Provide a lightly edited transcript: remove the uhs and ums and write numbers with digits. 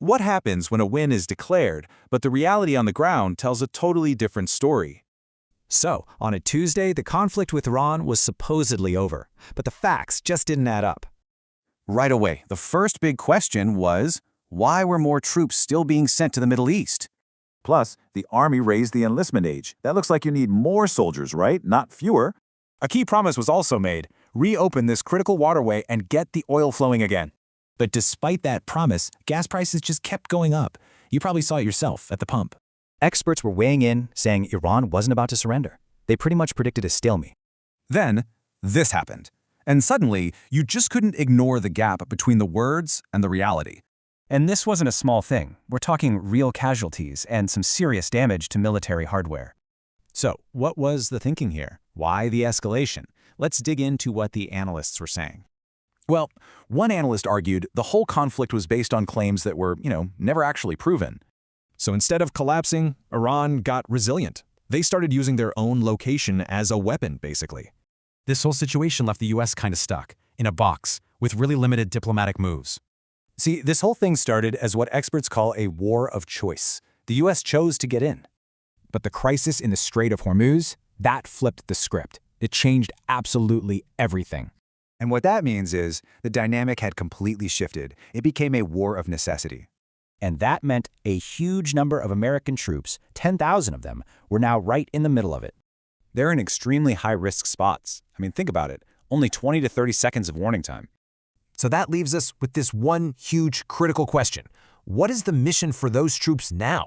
What happens when a win is declared, but the reality on the ground tells a totally different story? So, on a Tuesday, the conflict with Iran was supposedly over, but the facts just didn't add up. Right away, the first big question was, why were more troops still being sent to the Middle East? Plus, the Army raised the enlistment age. That looks like you need more soldiers, right? Not fewer. A key promise was also made: reopen this critical waterway and get the oil flowing again. But despite that promise, gas prices just kept going up. You probably saw it yourself at the pump. Experts were weighing in, saying Iran wasn't about to surrender. They pretty much predicted a stalemate. Then, this happened. And suddenly, you just couldn't ignore the gap between the words and the reality. And this wasn't a small thing. We're talking real casualties and some serious damage to military hardware. So, what was the thinking here? Why the escalation? Let's dig into what the analysts were saying. Well, one analyst argued the whole conflict was based on claims that were, never actually proven. So instead of collapsing, Iran got resilient. They started using their own location as a weapon, basically. This whole situation left the US kind of stuck, in a box, with really limited diplomatic moves. See, this whole thing started as what experts call a war of choice. The US chose to get in. But the crisis in the Strait of Hormuz, that flipped the script. It changed absolutely everything. And what that means is the dynamic had completely shifted. It became a war of necessity. And that meant a huge number of American troops, 10,000 of them, were now right in the middle of it. They're in extremely high-risk spots. I mean, think about it. Only 20 to 30 seconds of warning time. So that leaves us with this one huge critical question. What is the mission for those troops now?